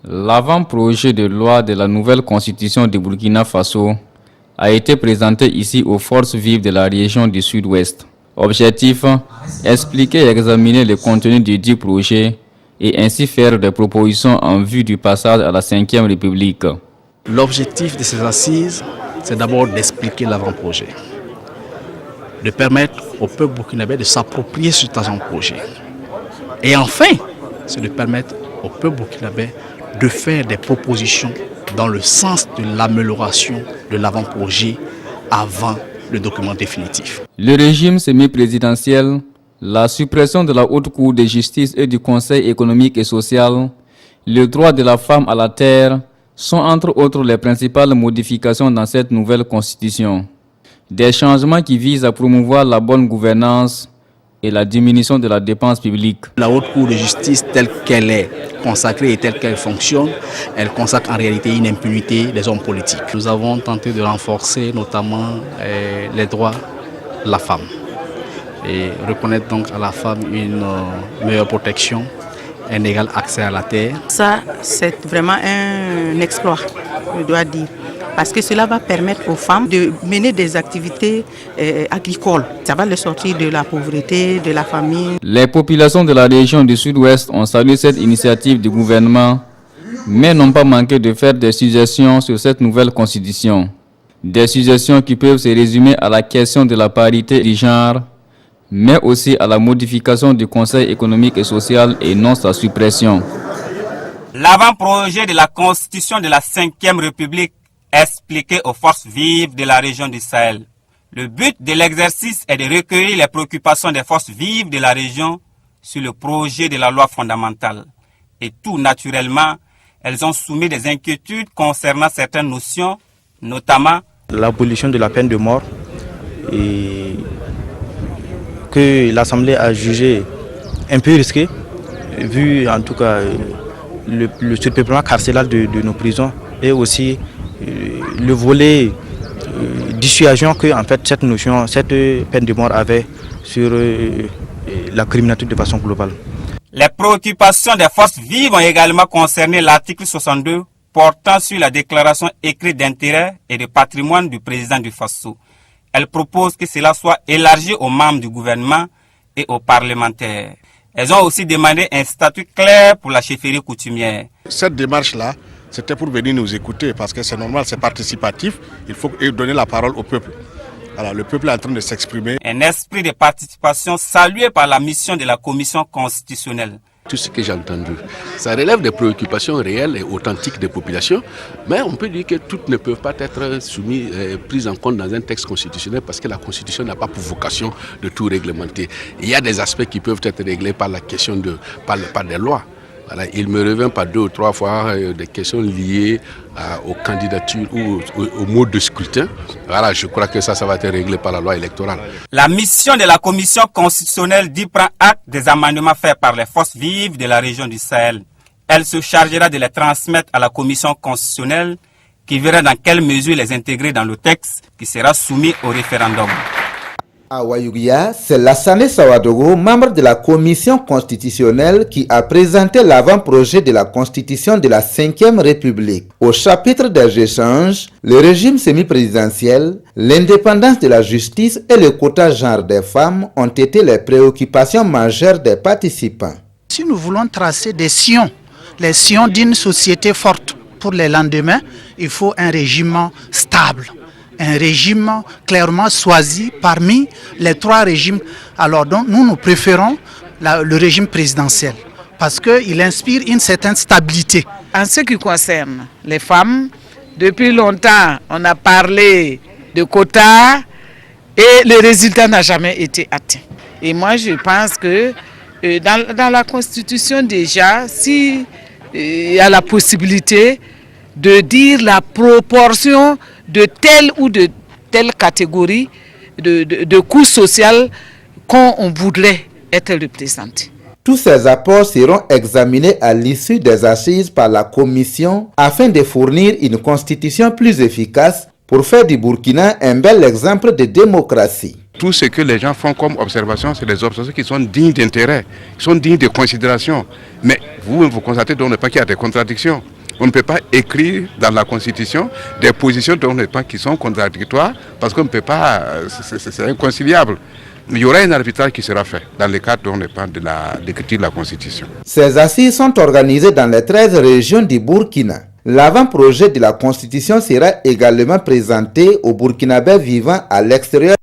L'avant-projet de loi de la nouvelle constitution du Burkina Faso a été présenté ici aux forces vives de la région du Sud-Ouest. Objectif, expliquer et examiner le contenu du dit projet et ainsi faire des propositions en vue du passage à la 5e République. L'objectif de ces assises, c'est d'abord d'expliquer l'avant-projet, de permettre au peuple burkinabé de s'approprier cet avant-projet. Et enfin, c'est de permettre au peuple burkinabé de faire des propositions dans le sens de l'amélioration de l'avant-projet avant le document définitif. Le régime semi-présidentiel, la suppression de la Haute Cour de justice et du Conseil économique et social, le droit de la femme à la terre sont entre autres les principales modifications dans cette nouvelle constitution. Des changements qui visent à promouvoir la bonne gouvernance et la diminution de la dépense publique. La Haute Cour de justice telle qu'elle est consacrée et telle qu'elle fonctionne, elle consacre en réalité une impunité des hommes politiques. Nous avons tenté de renforcer notamment les droits de la femme et reconnaître donc à la femme une meilleure protection, un égal accès à la terre. Ça, c'est vraiment un exploit, je dois dire. Parce que cela va permettre aux femmes de mener des activités agricoles. Ça va les sortir de la pauvreté, de la famine. Les populations de la région du Sud-Ouest ont salué cette initiative du gouvernement, mais n'ont pas manqué de faire des suggestions sur cette nouvelle constitution. Des suggestions qui peuvent se résumer à la question de la parité du genre, mais aussi à la modification du Conseil économique et social et non sa suppression. L'avant-projet de la Constitution de la 5e République expliqué aux forces vives de la région du Sahel. Le but de l'exercice est de recueillir les préoccupations des forces vives de la région sur le projet de la loi fondamentale. Et tout naturellement, elles ont soumis des inquiétudes concernant certaines notions, notamment l'abolition de la peine de mort et que l'Assemblée a jugé un peu risqué, vu en tout cas le surpeuplement carcéral de nos prisons et aussi le volet dissuasion que en fait cette notion, cette peine de mort avait sur la criminalité de façon globale. Les préoccupations des forces vives ont également concerné l'article 62 portant sur la déclaration écrite d'intérêt et de patrimoine du président du Faso. Elle propose que cela soit élargi aux membres du gouvernement et aux parlementaires. Elles ont aussi demandé un statut clair pour la chefferie coutumière. Cette démarche-là, c'était pour venir nous écouter parce que c'est normal, c'est participatif. Il faut donner la parole au peuple. Alors, le peuple est en train de s'exprimer. Un esprit de participation salué par la mission de la Commission constitutionnelle. Tout ce que j'ai entendu, ça relève des préoccupations réelles et authentiques des populations, mais on peut dire que toutes ne peuvent pas être prises en compte dans un texte constitutionnel parce que la Constitution n'a pas pour vocation de tout réglementer. Il y a des aspects qui peuvent être réglés par la question par des lois. Voilà, il me revient par 2 ou 3 fois des questions liées aux candidatures ou au mode de scrutin. Voilà, je crois que ça va être réglé par la loi électorale. La mission de la Commission constitutionnelle dit prend acte des amendements faits par les forces vives de la région du Sahel. Elle se chargera de les transmettre à la Commission constitutionnelle qui verra dans quelle mesure les intégrer dans le texte qui sera soumis au référendum. À Wayouguia, c'est Lassane Sawadogo, membre de la commission constitutionnelle, qui a présenté l'avant-projet de la constitution de la 5e République. Au chapitre des échanges, le régime semi-présidentiel, l'indépendance de la justice et le quota genre des femmes ont été les préoccupations majeures des participants. Si nous voulons tracer des sillons, les sillons d'une société forte pour les lendemains, il faut un régime stable. Un régime clairement choisi parmi les 3 régimes. Alors donc nous préférons le régime présidentiel parce qu'il inspire une certaine stabilité. En ce qui concerne les femmes, depuis longtemps on a parlé de quotas et le résultat n'a jamais été atteint. Et moi je pense que dans la Constitution déjà, si il y a la possibilité de dire la proportion de telle ou de telle catégorie de coûts sociaux qu'on voudrait être représenté. Tous ces apports seront examinés à l'issue des assises par la Commission afin de fournir une constitution plus efficace pour faire du Burkina un bel exemple de démocratie. Tout ce que les gens font comme observation, c'est des observations qui sont dignes d'intérêt, qui sont dignes de considération. Mais vous constatez donc pas qu'il y a des contradictions. On ne peut pas écrire dans la Constitution des positions qui sont contradictoires parce qu'on ne peut pas, c'est inconciliable. Il y aura un arbitrage qui sera fait dans le cadre de l'écriture de la Constitution. Ces assises sont organisées dans les 13 régions du Burkina. L'avant-projet de la Constitution sera également présenté aux Burkinabés vivant à l'extérieur